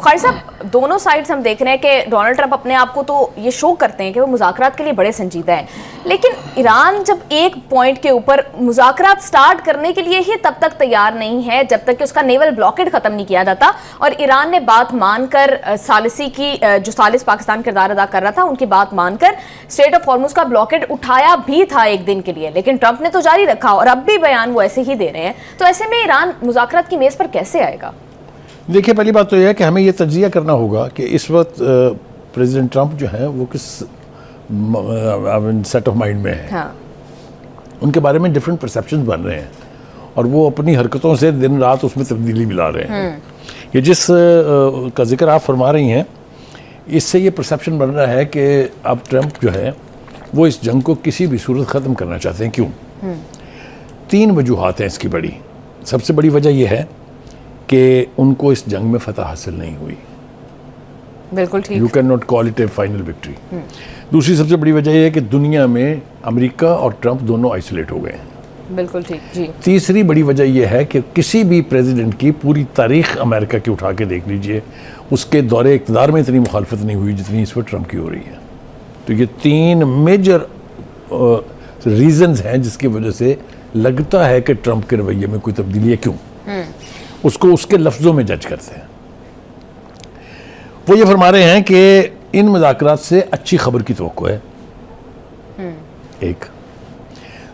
बुखारी साहब, दोनों साइड्स हम देख रहे हैं कि डोनाल्ड ट्रंप अपने आप को तो ये शो करते हैं कि वो मुज़ाकरात के लिए बड़े संजीदा हैं, लेकिन ईरान जब एक पॉइंट के ऊपर मुज़ाकरात स्टार्ट करने के लिए ही तब तक तैयार नहीं है जब तक कि उसका नेवल ब्लॉकेड ख़त्म नहीं किया जाता। और ईरान ने बात मानकर सालिसी की, जो सालिस पाकिस्तान किरदार अदा कर रहा था, उनकी बात मानकर स्ट्रेट ऑफ हॉर्मुज़ का ब्लॉकेड उठाया भी था एक दिन के लिए, लेकिन ट्रंप ने तो जारी रखा और अब भी बयान वो ऐसे ही दे रहे हैं। तो ऐसे में ईरान मुज़ाकरात की मेज़ पर कैसे आएगा? देखिए, पहली बात तो यह है कि हमें ये तज्जिया करना होगा कि इस वक्त प्रेसिडेंट ट्रंप जो है वो किस सेट ऑफ माइंड में है। हाँ। उनके बारे में डिफरेंट परसेप्शंस बन रहे हैं और वो अपनी हरकतों से दिन रात उसमें तब्दीली मिला रहे हैं। ये जिस का जिक्र आप फरमा रही हैं, इससे ये परसेप्शन बन रहा है कि अब ट्रंप जो है वो इस जंग को किसी भी सूरत ख़त्म करना चाहते हैं। क्यों? 3 वजूहात हैं इसकी बड़ी। सबसे बड़ी वजह यह है कि उनको इस जंग में फतह हासिल नहीं हुई। बिल्कुल ठीक। You can not call it A final victory. दूसरी सबसे बड़ी वजह यह है कि दुनिया में अमेरिका और ट्रंप दोनों आइसोलेट हो गए हैं। बिल्कुल ठीक जी। तीसरी बड़ी वजह यह है कि किसी भी प्रेसिडेंट की पूरी तारीख अमेरिका की उठा के देख लीजिए, उसके दौरे इक़्तिदार में इतनी मुखालफत नहीं हुई जितनी इस पर ट्रंप की हो रही है। तो ये 3 मेजर रीजंस हैं जिसकी वजह से लगता है कि ट्रंप के रवैये में कोई तब्दीली है। क्यों? उसको उसके लफ्ज़ों में जज करते हैं। वो ये फरमा रहे हैं कि इन मुज़ाकरात से अच्छी खबर की तवक्को है। एक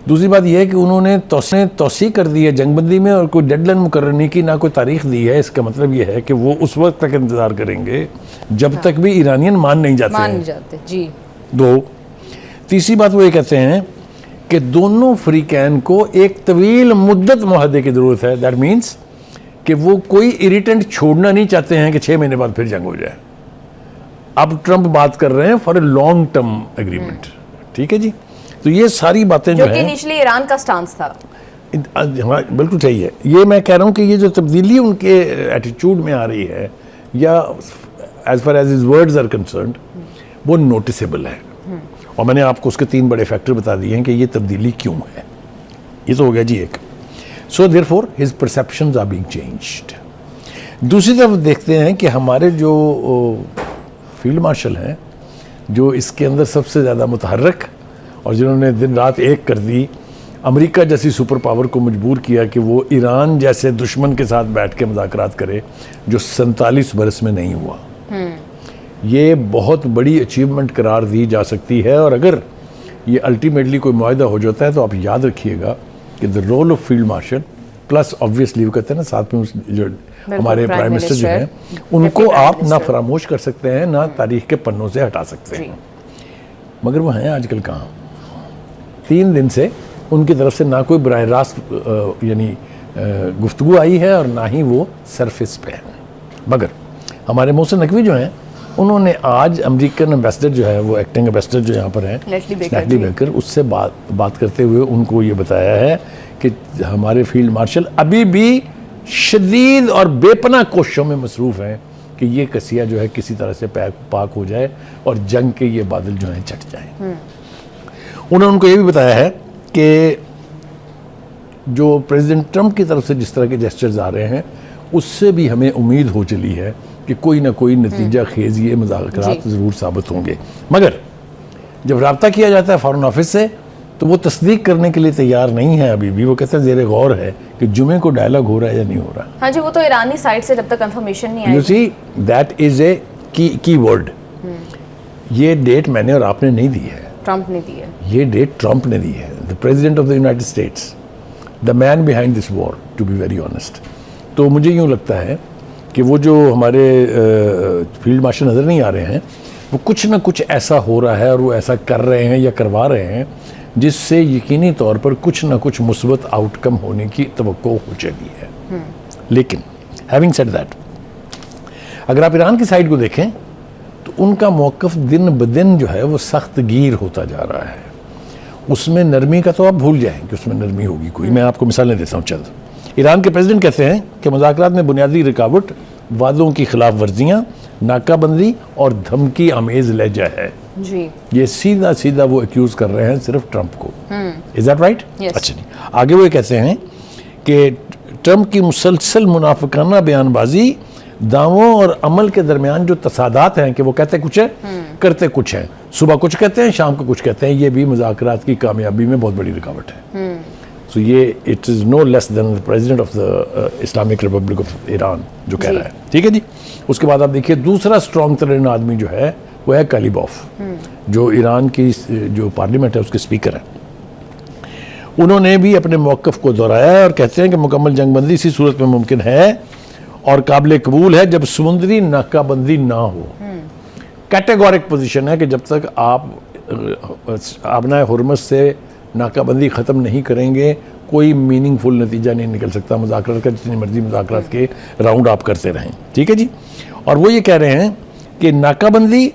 दूसरी बात यह है कि उन्होंने तौसी कर दी है जंगबंदी में और कोई डेडलाइन मुकर्रर नहीं की, ना कोई तारीख दी है। इसका मतलब यह है कि वो उस वक्त तक इंतज़ार करेंगे जब तक भी ईरानियन मान नहीं जाते जी। 2, तीसरी बात वो ये कहते हैं कि दोनों फ्रीकैन को एक तवील मुद्दत मुआहदे की ज़रूरत है। दैट मीन्स कि वो कोई इरिटेंट छोड़ना नहीं चाहते हैं कि 6 महीने बाद फिर जंग हो जाए। अब ट्रंप बात कर रहे हैं for a long term agreement. ठीक है जी। तो ये सारी बातें जो है इनिशियली ईरान का स्टांस था। हाँ, बिल्कुल सही है। ये मैं कह रहा हूँ कि ये जो तब्दीली उनके एटीट्यूड में आ रही है, या as far as his words are concerned, वो नोटिसेबल है। और मैंने आपको उसके 3 बड़े फैक्टर बता दिए हैं कि ये तब्दीली क्यों है। ये तो हो गया जी एक। So therefore his perceptions are being changed. दूसरी तरफ देखते हैं कि हमारे जो फील्ड मार्शल हैं, जो इसके अंदर सबसे ज़्यादा मुतहर्रिक और जिन्होंने दिन रात एक कर दी, अमेरिका जैसी सुपर पावर को मजबूर किया कि वो ईरान जैसे दुश्मन के साथ बैठ के मुज़ाकरात करे, जो 47 बरस में नहीं हुआ। ये बहुत बड़ी अचीवमेंट करार दी जा सकती है। और अगर ये अल्टीमेटली कोई मुआहदा हो जाता है तो आप याद रखिएगा कि the role of field marshal plus obviously वो कहते हैं ना, साथ में जो हमारे प्राइम मिनिस्टर जो हैं, उनको आप ना फरामोश कर सकते हैं, ना तारीख के पन्नों से हटा सकते हैं। मगर वो हैं आजकल कहाँ। 3 दिन से उनकी तरफ से ना कोई बराह रास्त यानी गुफ्तगू आई है और ना ही वो सरफेस पे है। मगर हमारे मोहसिन नकवी जो हैं, उन्होंने आज अमेरिकन एम्बेसडर जो है, वो एक्टिंग एम्बेसडर जो यहाँ पर हैं, लेस्ली बेकर, उससे बात करते हुए उनको ये बताया है कि हमारे फील्ड मार्शल अभी भी शदीद और बेपनाह कोशिशों में मसरूफ़ हैं कि ये कसिया जो है किसी तरह से पाक हो जाए और जंग के ये बादल जो हैं छट जाएं। उन्होंने उनको ये भी बताया है कि जो प्रेसिडेंट ट्रंप की तरफ से जिस तरह के जेस्चर्स आ रहे हैं, उससे भी हमें उम्मीद हो चली है कि कोई ना कोई नतीजा खेज ये मुज़ाकरात ज़रूर साबित होंगे। मगर जब रब्ता किया जाता है फ़ॉरेन ऑफिस से, तो वो तस्दीक करने के लिए तैयार नहीं है अभी भी। वो कहते हैं ज़ेरे गौर है कि जुमे को डायलॉग हो रहा है या नहीं हो रहा। हाँ जी, वो तो ईरानी साइड से जब तक कंफर्मेशन नहीं आई। You see that is a key word. ये डेट मैंने और आपने नहीं दी है, ट्रंप ने दी है। ये डेट ट्रंप ने दी है, the president of the United States, the man behind this war, to be very honest. तो मुझे यूँ लगता है कि वो जो हमारे फील्ड मार्शल नज़र नहीं आ रहे हैं, वो कुछ ना कुछ ऐसा हो रहा है और वो ऐसा कर रहे हैं या करवा रहे हैं जिससे यकीनी तौर पर कुछ ना कुछ मुस्बत आउटकम होने की तवक्को हो चली है। लेकिन हैविंग सेड दैट, अगर आप ईरान की साइड को देखें तो उनका मौक़िफ़ दिन ब दिन जो है वो सख्त गिर होता जा रहा है। उसमें नरमी का तो आप भूल जाएं कि उसमें नरमी होगी कोई। मैं आपको मिसालें देता हूँ चंद। ईरान के प्रेसिडेंट कहते हैं कि मुज़ाकरात में बुनियादी रुकावट वादों की खिलाफ वर्जियाँ, नाकाबंदी और धमकी आमेज़ लहजा है जी। ये सीधा सीधा वो एक्यूज़ कर रहे हैं सिर्फ ट्रंप को। Is that right? अच्छा जी। आगे वो कहते हैं कि ट्रंप की मुसलसल मुनाफिकाना बयानबाजी दावों और अमल के दरमियान जो तसादात हैं कि वो कहते कुछ है करते कुछ है, सुबह कुछ कहते हैं शाम को कुछ कहते हैं, ये भी मुज़ाकरात की कामयाबी में बहुत बड़ी रुकावट है। सो ये it is no less than the president of the Islamic Republic of Iran जो कह रहा है। ठीक है जी। उसके बाद आप देखिए दूसरा स्ट्रॉन्ग तरीन आदमी जो है वो है कलीबॉफ, जो ईरान की जो पार्लियामेंट है उसके स्पीकर हैं। उन्होंने भी अपने मौक़िफ़ को दोहराया है और कहते हैं कि मुकम्मल जंगबंदी इसी सूरत में मुमकिन है और काबिल कबूल है जब समुद्री नाकाबंदी ना हो। कैटेगोरिक पोजीशन है कि जब तक आप अपना हुर्मस से नाकाबंदी ख़त्म नहीं करेंगे कोई मीनिंगफुल नतीजा नहीं निकल सकता मुज़ाकरात का, जितनी मर्जी मुज़ाकरात के राउंड आप करते रहें। ठीक है जी। और वो ये कह रहे हैं कि नाकाबंदी,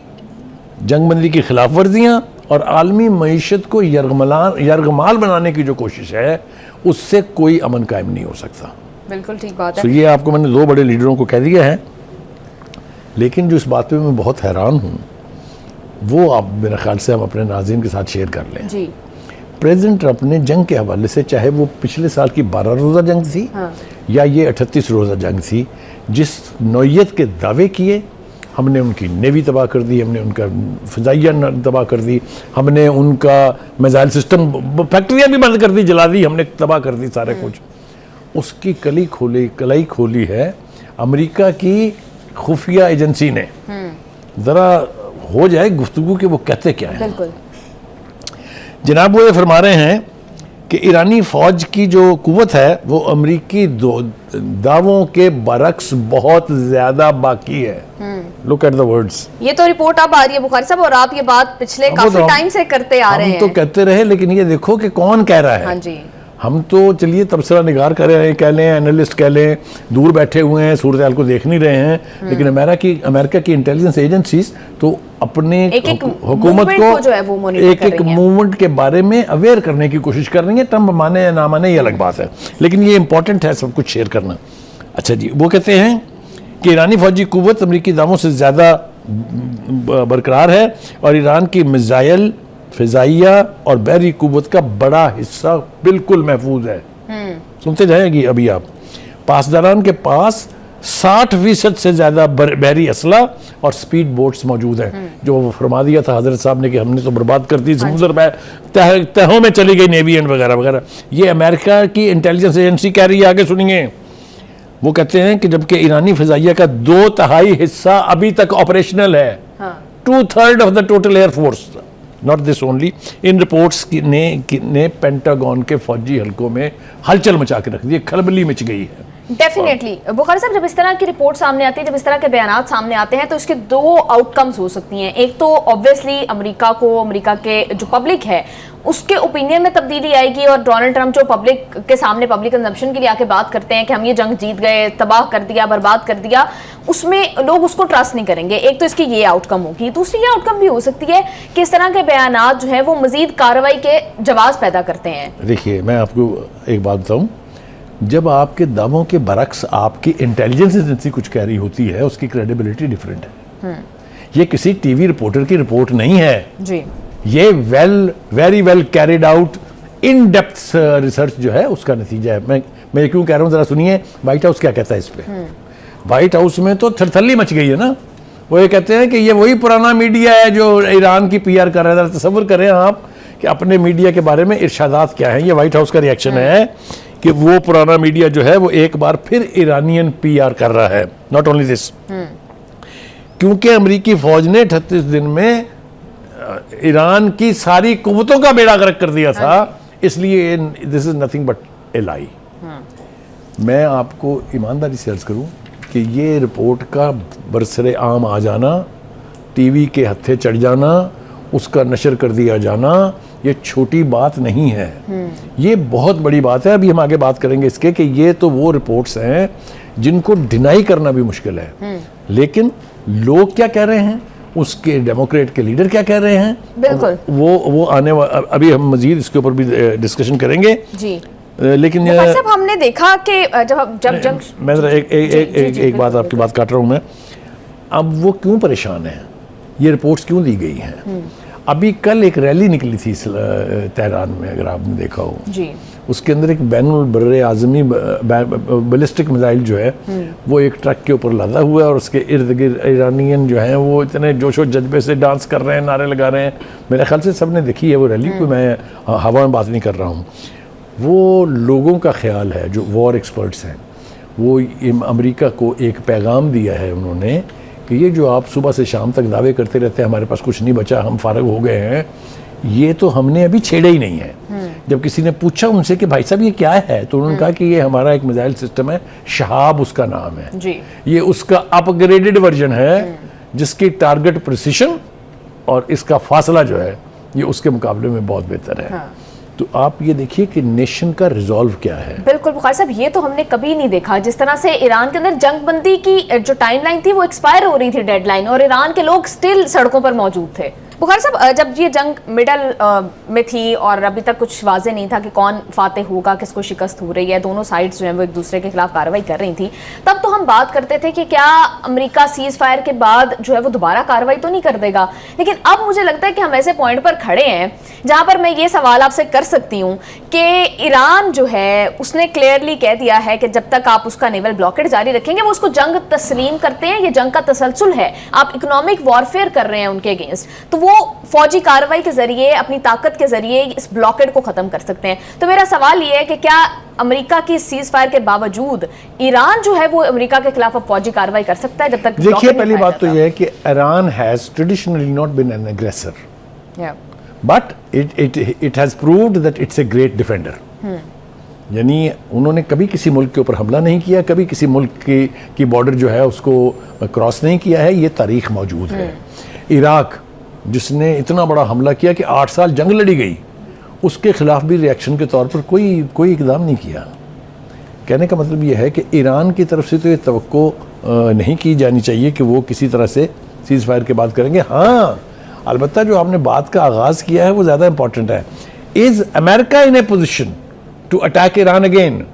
जंगबंदी की खिलाफ वर्जियाँ और आलमी मईशत को यरगमाल बनाने की जो कोशिश है उससे कोई अमन कायम नहीं हो सकता। बिल्कुल ठीक बात है। तो ये आपको मैंने दो बड़े लीडरों को कह दिया है, लेकिन जो इस बात पे मैं बहुत हैरान हूँ वो आप मेरे ख्याल से हम अपने नाज़रीन के साथ शेयर कर लें जी। प्रेसिडेंट ट्रंप ने जंग के हवाले से, चाहे वो पिछले साल की 12 रोज़ा जंग थी या ये 38 रोज़ा जंग थी, जिस नौयत के दावे किए, हमने उनकी नेवी तबाह कर दी, हमने उनका फ़िज़ाइया तबाह कर दी, हमने उनका मिसाइल सिस्टम, फैक्ट्रियाँ भी बंद कर दी, जला दी, हमने तबाह कर दी सारे कुछ। उसकी कलाई खोली है अमेरिका की खुफिया एजेंसी ने। ज़रा हो जाए गुफ्तगू कि वो कहते क्या हैं। बिल्कुल जनाब वो ये फरमा रहे हैं कि ईरानी फ़ौज की जो कुव्वत है वो अमरीकी दावों के बरक्स बहुत ज़्यादा बाकी है। Look at the words. ये तो रिपोर्ट अब आ रही है बुखारी साहब, और आप ये बात पिछले काफी टाइम से करते आ रहे हैं। हम तो कहते रहे, लेकिन ये देखो कि कौन कह रहा है। हाँ जी। हम तो चलिए तबसरा निगार कर रहे हैं, कह लें एनालिस्ट कह लें, दूर बैठे हुए हैं, सूरत हाल को देख नहीं रहे हैं, लेकिन अमेरिका की इंटेलिजेंस एजेंसीज तो अपने हुकूमत को जो है वो एक मूवमेंट के बारे में अवेयर करने की कोशिश कर रही है। ट्रंप माने या ना माने ये अलग बात है, लेकिन ये इंपॉर्टेंट है सब कुछ शेयर करना। अच्छा जी, वो कहते हैं कि ईरानी फौजी कुव्वत अमरीकी दावों से ज़्यादा बरकरार है और ईरान की मिसाइल, फ़िज़ाइया और बहरी कुव्वत का बड़ा हिस्सा बिल्कुल महफूज है। सुनते जाएंगी अभी आप। पासदारान के पास 60% से ज़्यादा बहरी असला और स्पीड बोट्स मौजूद हैं, जो फरमा दिया था हज़रत साहब ने कि हमने तो बर्बाद कर दी, समुद्र में तहों में चली गई नेवी एंड वगैरह वगैरह। ये अमेरिका की इंटेलिजेंस एजेंसी कह रही है, आगे सुनिए। वो कहते हैं कि जबकि ईरानी फ़िज़ाइया का 2/3 हिस्सा अभी तक ऑपरेशनल है, 2/3 of the total air force. Not this only, in reports ने पेंटागन के फौजी हलकों में हलचल मचा के रख दी, खलबली मच गई है। डेफिनेटली बुखारी साहब, जब इस तरह की रिपोर्ट सामने आती है, जब इस तरह के बयानात सामने आते हैं, तो इसके दो आउटकम्स हो सकती हैं। एक तो ऑब्वियसली अमेरिका के जो पब्लिक है उसके ओपिनियन में तब्दीली आएगी, और डोनाल्ड ट्रंप जो पब्लिक के सामने पब्लिक कंजम्पशन के लिए आके बात करते हैं कि हम ये जंग जीत गए, तबाह कर दिया, बर्बाद कर दिया, उसमें लोग उसको ट्रस्ट नहीं करेंगे। एक तो इसकी ये आउटकम होगी। दूसरी ये आउटकम भी हो सकती है कि इस तरह के बयानात जो है वो मजीद कार्रवाई के जवाब पैदा करते हैं। देखिए, मैं आपको एक बात बताऊं, जब आपके दावों के बरक्स आपकी इंटेलिजेंस एजेंसी कुछ कह रही होती है, उसकी क्रेडिबिलिटी डिफरेंट है। ये किसी टीवी रिपोर्टर की रिपोर्ट नहीं है जी। ये very well carried out in depth research जो है उसका नतीजा है। मैं क्यों कह रहा हूँ, जरा सुनिए व्हाइट हाउस क्या कहता है इस पे। व्हाइट हाउस में तो थरथल्ली मच गई है ना। वो ये कहते हैं कि ये वही पुराना मीडिया है जो ईरान की PR कर रहा है। तसव्वुर करें आप कि अपने मीडिया के बारे में इरशादात क्या है। ये व्हाइट हाउस का रिएक्शन है कि वो पुराना मीडिया जो है वो एक बार फिर ईरानियन PR कर रहा है। नॉट ओनली दिस, क्योंकि अमेरिकी फौज ने 38 दिन में ईरान की सारी कुव्वतों का बेड़ा गर्क कर दिया था, इसलिए दिस इज नथिंग बट ए लाई। मैं आपको ईमानदारी से अर्ज करूं कि ये रिपोर्ट का बरसरे आम आ जाना, टीवी के हत्थे चढ़ जाना, उसका नशर कर दिया जाना, ये छोटी बात नहीं है। ये बहुत बड़ी बात है। अभी हम आगे बात करेंगे इसके कि ये तो वो रिपोर्ट्स हैं जिनको डिनाई करना भी मुश्किल है, लेकिन लोग क्या कह रहे हैं, उसके डेमोक्रेट के लीडर क्या कह रहे हैं, बिल्कुल वो आने अभी हम मजीद इसके ऊपर भी डिस्कशन करेंगे जी। लेकिन सब हमने देखा कि जब मैं एक बात आपकी बात काट रहा हूँ मैं। अब वो क्यों परेशान है, ये रिपोर्ट्स क्यों दी गई हैं। अभी कल एक रैली निकली थी तेहरान में, अगर आपने देखा हो जी, उसके अंदर एक बैनुल बर्रे आज़मी बैलिस्टिक मिसाइल जो है वो एक ट्रक के ऊपर लदा हुआ है और उसके इर्द गिर्द ईरानियन जो हैं वो इतने जोशो जज्बे से डांस कर रहे हैं, नारे लगा रहे हैं। मेरे ख्याल से सबने देखी है वो रैली, को मैं हवा में बात नहीं कर रहा हूँ। वो लोगों का ख्याल है जो वॉर एक्सपर्ट्स हैं, वो अमेरिका को एक पैगाम दिया है उन्होंने कि ये जो आप सुबह से शाम तक दावे करते रहते हैं हमारे पास कुछ नहीं बचा, हम फारग हो गए हैं, ये तो हमने अभी छेड़ा ही नहीं है। जब किसी ने पूछा उनसे कि भाई साहब ये क्या है, तो उन्होंने कहा कि ये हमारा एक मिसाइल सिस्टम है, शहाब उसका नाम है जी, ये उसका अपग्रेडेड वर्जन है जिसकी टारगेट प्रिसिशन और इसका फासला जो है ये उसके मुकाबले में बहुत बेहतर है। हाँ। तो आप ये देखिए कि नेशन का रिजॉल्व क्या है। बिल्कुल बुखारी साहब, ये तो हमने कभी नहीं देखा। जिस तरह से ईरान के अंदर जंगबंदी की जो टाइमलाइन थी वो एक्सपायर हो रही थी, डेडलाइन, और ईरान के लोग स्टिल सड़कों पर मौजूद थे। बुखारी साहब, जब ये जंग मिडल में थी और अभी तक कुछ वाजे नहीं था कि कौन फातेह होगा, किसको शिकस्त हो रही है, दोनों साइड्स जो है वो एक दूसरे के खिलाफ कार्रवाई कर रही थी, तब तो हम बात करते थे कि क्या अमेरिका सीज फायर के बाद जो है वो दोबारा कार्रवाई तो नहीं कर देगा। लेकिन अब मुझे लगता है कि हम ऐसे पॉइंट पर खड़े हैं जहां पर मैं ये सवाल आपसे कर सकती हूँ कि ईरान जो है उसने क्लियरली कह दिया है कि जब तक आप उसका नेवल ब्लॉकेड जारी रखेंगे वो उसको जंग तस्लीम करते हैं, ये जंग का तसलसल है, आप इकोनॉमिक वॉरफेयर कर रहे हैं उनके अगेंस्ट, तो वो फौजी कार्रवाई के जरिए, अपनी ताकत के जरिए इस ब्लॉकेड को खत्म कर सकते हैं। तो मेरा सवाल ये है कि क्या अमेरिका की सीज फायर के बावजूद ईरान जो है वो अमेरिका के खिलाफ अब फौजी कार्रवाई कर सकता है जब तक? देखिए, पहली बात तो यह है कि Iran has traditionally not been an aggressor, but it has proved that it's a great defender. यानी उन्होंने कभी किसी मुल्क के ऊपर हमला नहीं किया, कभी किसी मुल्क की बॉर्डर जो है उसको क्रॉस नहीं किया है, ये तारीख मौजूद है। इराक जिसने इतना बड़ा हमला किया कि 8 साल जंग लड़ी गई, उसके खिलाफ भी रिएक्शन के तौर पर कोई इकदाम नहीं किया। कहने का मतलब यह है कि ईरान की तरफ से तो ये तवक्को नहीं की जानी चाहिए कि वो किसी तरह से सीज फायर के बाद करेंगे। हाँ, अलबत्ता जो आपने बात का आगाज़ किया है वो ज़्यादा इंपॉर्टेंट है। Is America in a position to attack Iran again?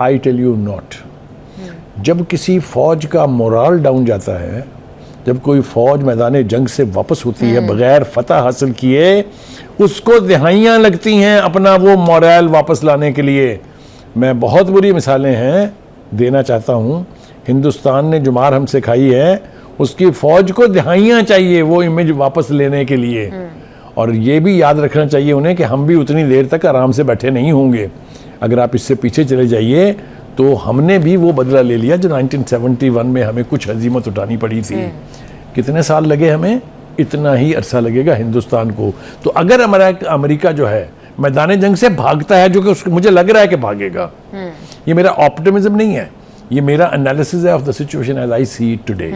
I tell you not. जब किसी फौज का मोराल डाउन जाता है, जब कोई फौज मैदान जंग से वापस होती है बगैर फतह हासिल किए, उसको दिहाइयाँ लगती हैं अपना वो मोराल वापस लाने के लिए। मैं बहुत बुरी मिसालें हैं देना चाहता हूँ, हिंदुस्तान ने जो मार हमसे खाई है उसकी फौज को दिहाइयाँ चाहिए वो इमेज वापस लेने के लिए। और ये भी याद रखना चाहिए उन्हें कि हम भी उतनी देर तक आराम से बैठे नहीं होंगे। अगर आप इससे पीछे चले जाइए तो हमने भी वो बदला ले लिया जो 1971 में हमें कुछ हजीमत उठानी पड़ी थी। कितने साल लगे हमें, इतना ही अरसा लगेगा हिंदुस्तान को। तो अगर अमेरिका जो है मैदान जंग से भागता है, जो कि मुझे लग रहा है कि भागेगा, ये मेरा ऑप्टिमिज्म नहीं है, ये मेरा एनालिसिस है of the situation as I see it today.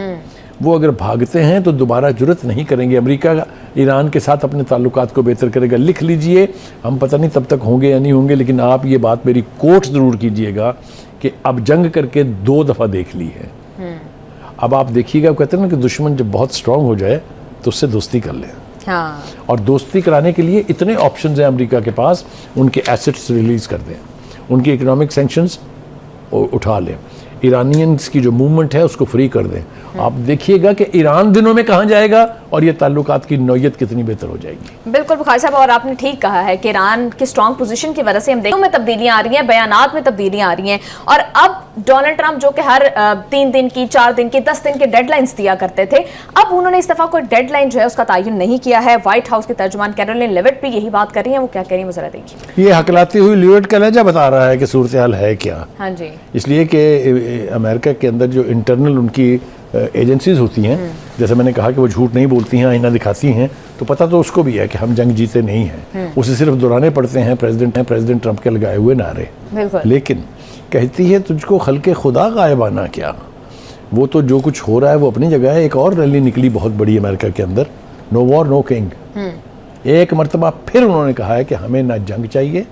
वो अगर भागते हैं तो दोबारा जुर्रत नहीं करेंगे। अमेरिका ईरान के साथ अपने ताल्लुकात को बेहतर करेगा। लिख लीजिए, हम पता नहीं तब तक होंगे या नहीं होंगे, लेकिन आप ये बात मेरी कोट ज़रूर कीजिएगा कि अब जंग करके 2 दफ़ा देख ली है। अब आप देखिएगा, कहते हैं ना कि दुश्मन जब बहुत स्ट्रांग हो जाए तो उससे दोस्ती कर लें। हाँ। और दोस्ती कराने के लिए इतने ऑप्शंस हैं अमेरिका के पास, उनके एसेट्स रिलीज़ कर दें, उनकी इकोनॉमिक सैंक्शंस उठा लें, ईरानियंस की जो मूवमेंट है उसको फ्री कर दें। आप देखिएगा कि ईरान दिनों में कहाँ जाएगा और ये ताल्लुकात की नौयत कितनी बेहतर हो जाएगी। बिल्कुल बुखारी साहब, और आपने ठीक कहा है कि ईरान की स्ट्रॉन्ग पोजीशन की वजह से हम देखने में तब्दीलियां आ रही हैं, बयानात में तब्दीलियां आ रही हैं। और अब डोनाल्ड ट्रंप जो कि हर 3 दिन की, 4 दिन की, 10 दिन की डेडलाइंस दिया करते थे, अब उन्होंने इस दफा कोई डेडलाइन जो है उसका तायुन नहीं किया है। व्हाइट हाउस की तर्जुमान कैरोलिन लेविट भी यही बात कर रही है। वो क्या कह रही है वो जरा देखिए। ये हकलाती हुई लेविट का लहजा बता रहा है कि सूरत हाल है क्या। हाँ जी। इसलिए कि अमेरिका के अंदर जो इंटरनल उनकी एजेंसीज होती हैं, जैसे मैंने कहा कि वो झूठ नहीं बोलती हैं, आईना दिखाती हैं, तो पता तो उसको भी है कि हम जंग जीते नहीं हैं। उसे सिर्फ दोहराने पड़ते हैं प्रेसिडेंट ट्रंप के लगाए हुए नारे। लेकिन कहती है तुझको खल्के खुदा गायबाना क्या। वो तो जो कुछ हो रहा है वो अपनी जगह है। एक और रैली निकली बहुत बड़ी अमेरिका के अंदर, नो वॉर नो किंग। एक मरतबा फिर उन्होंने कहा है कि हमें ना जंग चाहिए,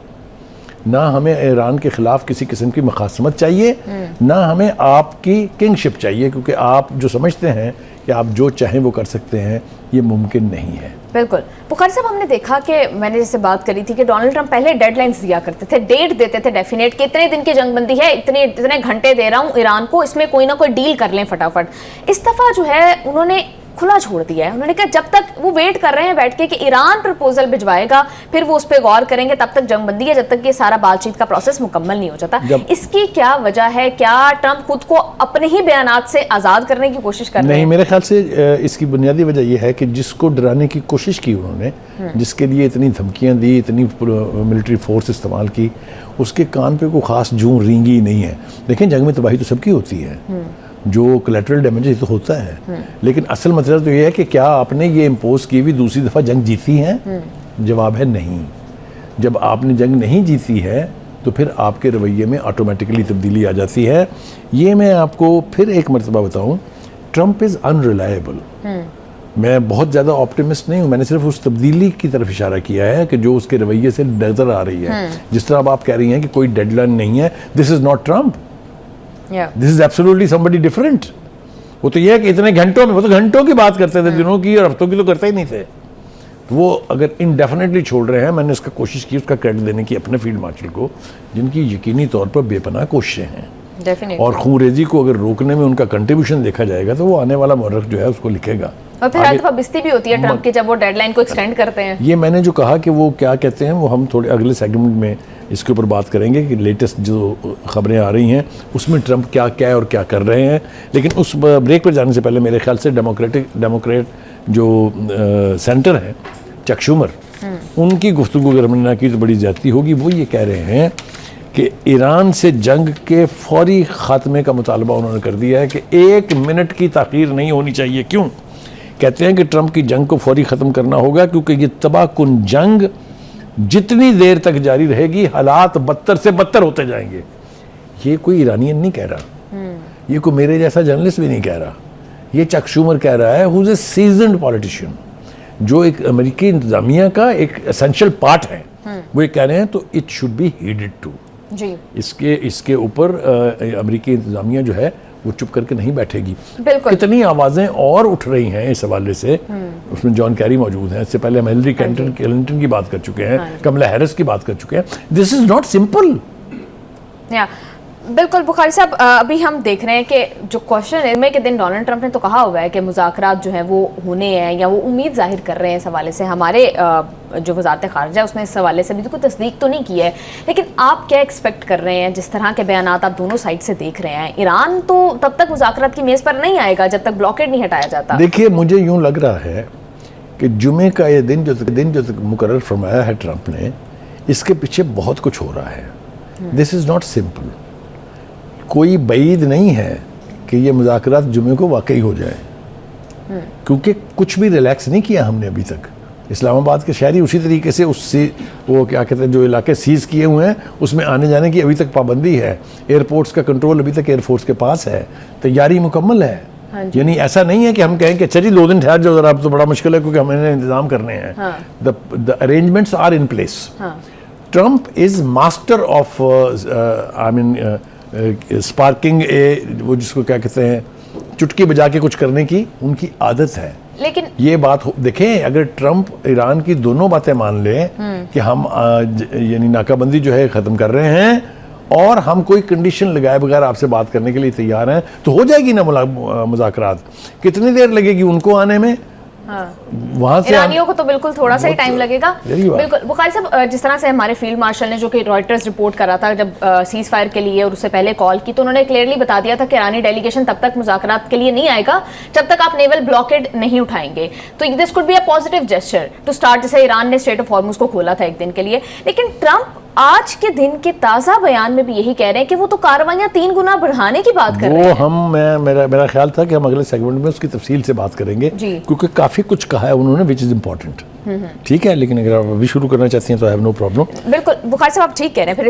ना हमें ईरान के खिलाफ किसी किस्म की मुखासमत चाहिए, ना हमें आपकी किंगशिप चाहिए, क्योंकि आप जो समझते हैं कि आप जो चाहें वो कर सकते हैं, ये मुमकिन नहीं है। बिल्कुल बुखारी साहब, हमने देखा कि मैंने जैसे बात करी थी कि डोनाल्ड ट्रंप पहले डेडलाइंस दिया करते थे, डेट देते थे डेफिनेट कि इतने दिन की जंगबंदी है, इतने घंटे दे रहा हूँ ईरान को, इसमें कोई ना कोई डील कर लें फटाफट। इस दफ़ा जो है उन्होंने खुला छोड़ दिया है। उन्होंने कहा जब तक वो वेट कर रहे हैं बैठ के कि ईरान प्रपोजल भिजवाएगा फिर वो उस पर गौर करेंगे, तब तक जंग बंदी है, जब तक ये सारा बातचीत का प्रोसेस मुकम्मल नहीं हो जाता। इसकी क्या वजह है? क्या ट्रंप खुद को अपने ही बयानात से आज़ाद करने की कोशिश कर रहे हैं? नहीं, मेरे ख्याल से इसकी बुनियादी वजह यह है कि जिसको डराने की कोशिश की उन्होंने, जिसके लिए इतनी धमकियां दी, इतनी मिलिट्री फोर्स इस्तेमाल की, उसके कान पे कोई खास जूं रींगी नहीं है। देखें, जंग में तबाही तो सबकी होती है, जो कोलैटरल डैमेज तो होता है, लेकिन असल मसला तो ये है कि क्या आपने ये इम्पोज की हुई दूसरी दफ़ा जंग जीती है? जवाब है नहीं। जब आपने जंग नहीं जीती है तो फिर आपके रवैये में ऑटोमेटिकली तब्दीली आ जाती है। ये मैं आपको फिर एक मरतबा बताऊँ, ट्रंप इज़ अनरिलायबल। मैं बहुत ज़्यादा ऑप्टिमिस्ट नहीं हूँ, मैंने सिर्फ उस तब्दीली की तरफ इशारा किया है कि जो उसके रवैये से नज़र आ रही है। जिस तरह अब आप कह रही हैं कि कोई डेडलाइन नहीं है, this is not Trump, this is absolutely somebody different. वो तो ये है कि इतने घंटों में, वो तो घंटों की बात करते थे, दिनों की और हफ्तों की तो करते ही नहीं थे। वो अगर इनडेफिनेटली छोड़ रहे हैं, मैंने उसका कोशिश की उसका क्रेडिट देने की अपने फील्ड मार्शल को, जिनकी यकीनी तौर पर बेपनाह कोशिशें हैं। Definitely. और खूनरेजी को अगर रोकने में उनका कंट्रीब्यूशन देखा जाएगा तो वो आने वाला मुअर्रिख जो है उसको लिखेगा। और फिर हर दफा बिस्ती भी होती है ट्रंप की जब वो डेडलाइन को एक्सटेंड करते हैं। ये मैंने जो कहा कि वो क्या कहते हैं, वो हम थोड़े अगले सेगमेंट में इसके ऊपर बात करेंगे कि लेटेस्ट जो खबरें आ रही हैं उसमें ट्रंप क्या क्या है और क्या कर रहे हैं। लेकिन उस ब्रेक पर जाने से पहले मेरे ख्याल से डेमोक्रेट जो सेंटर है चक शूमर, उनकी गुफ्तगू अगर हमने ना की तो बड़ी ज्यादती होगी। वो ये कह रहे हैं कि ईरान से जंग के फौरी खात्मे का मुतालबा उन्होंने कर दिया है कि 1 मिनट की ताख़ीर नहीं होनी चाहिए। क्यों? कहते हैं कि ट्रंप की जंग को फौरी ख़त्म करना होगा क्योंकि ये तबाहकुन जंग जितनी देर तक जारी रहेगी हालात बदतर से बदतर होते जाएंगे। ये कोई ईरानियन नहीं कह रहा, ये कोई मेरे जैसा जर्नलिस्ट भी नहीं कह रहा, ये चक शूमर कह रहा है, who is a seasoned politician, जो एक अमेरिकी इंतज़ामिया का एक एसेंशियल पार्ट है। वो ये कह रहे हैं तो इट शुड बी हीडेड टू जी। इसके ऊपर अमेरिकी इंतज़ामिया जो है वो चुप करके नहीं बैठेगी। बिल्कुल। कितनी आवाज़ें और उठ रही हैं इस हवाले से। उसमें जॉन कैरी मौजूद हैं, इससे पहले हम हिलरी क्लिंटन की बात कर चुके हैं, कमला हैरिस की बात कर चुके हैं। This is not simple. बिल्कुल बुखारी साहब, अभी हम देख रहे हैं कि जो क्वेश्चन है में के दिन डोनाल्ड ट्रंप ने तो कहा हुआ है कि मुज़ाकरात जो है वो होने हैं या वो उम्मीद जाहिर कर रहे हैं। इस हवाले से हमारे जो वज़ारत ख़ारिजा उसने इस हवाले से भी कोई तस्दीक तो नहीं की है, लेकिन आप क्या एक्सपेक्ट कर रहे हैं जिस तरह के बयानात आप दोनों साइड से देख रहे हैं? ईरान तो तब तक मुज़ाकरात की मेज़ पर नहीं आएगा जब तक ब्लॉकेड नहीं हटाया जाता। देखिए, मुझे यूँ लग रहा है कि जुमे का ये दिन जो मुकर्रर फरमाया है ट्रंप ने, इसके पीछे बहुत कुछ हो रहा है। This is not simple. कोई बईद नहीं है कि ये मुज़ाकरात जुमे को वाकई हो जाए, क्योंकि कुछ भी रिलैक्स नहीं किया हमने अभी तक। इस्लामाबाद के शहरी उसी तरीके से उससे वो क्या कहते हैं, जो इलाके सीज़ किए हुए हैं उसमें आने जाने की अभी तक पाबंदी है। एयरपोर्ट्स का कंट्रोल अभी तक एयरफोर्स के पास है, तैयारी मुकम्मल है। यानी ऐसा नहीं है कि हम कहें कि अच्छा जी 2 दिन ठहर जाओ ज़रा, अब तो बड़ा मुश्किल है क्योंकि हमें इंतज़ाम करने हैं। The arrangements are in place. Trump is master of sparking वो जिसको क्या कहते हैं, चुटकी बजा के कुछ करने की उनकी आदत है। लेकिन ये बात देखें, अगर ट्रंप ईरान की दोनों बातें मान ले कि हम यानी नाकाबंदी जो है ख़त्म कर रहे हैं और हम कोई कंडीशन लगाए बगैर आपसे बात करने के लिए तैयार हैं, तो हो जाएगी ना मुज़ाकरात। कितनी देर लगेगी उनको आने में? वहाँ से ईरानियों को तो बिल्कुल थोड़ा सा ही टाइम लगेगा। बिल्कुल बुखारी साहब, जिस तरह से हमारे फील्ड मार्शल ने, जो कि रॉयटर्स रिपोर्ट करा था जब सीज फायर के लिए और उससे पहले कॉल की, तो उन्होंने क्लियरली बता दिया था कि ईरानी डेलीगेशन तब तक मुज़ाकरात के लिए नहीं आएगा जब तक आप नेवल ब्लॉकेड नहीं उठाएंगे। तो this could be a positive gesture to start. जैसे ईरान ने स्ट्रेट ऑफ हॉर्मुज को खोला था 1 दिन के लिए, लेकिन ट्रंप आज के दिन के ताज़ा बयान में भी यही कह रहे हैं कि वो तो कार्रवाइयां 3 गुना बढ़ाने की बात कर रहे हैं। मेरा ख्याल था कि हम अगले सेगमेंट में उसकी तफसील से बात करेंगे, क्योंकि काफ़ी कुछ कहा है उन्होंने विच इज़ इम्पॉर्टेंट। ठीक है, लेकिन अगर आप अभी शुरू करना चाहती हैं तो आई हैव नो प्रॉब्लम। बिल्कुल बुखारी साहब, आप ठीक कह रहे हैं। फिर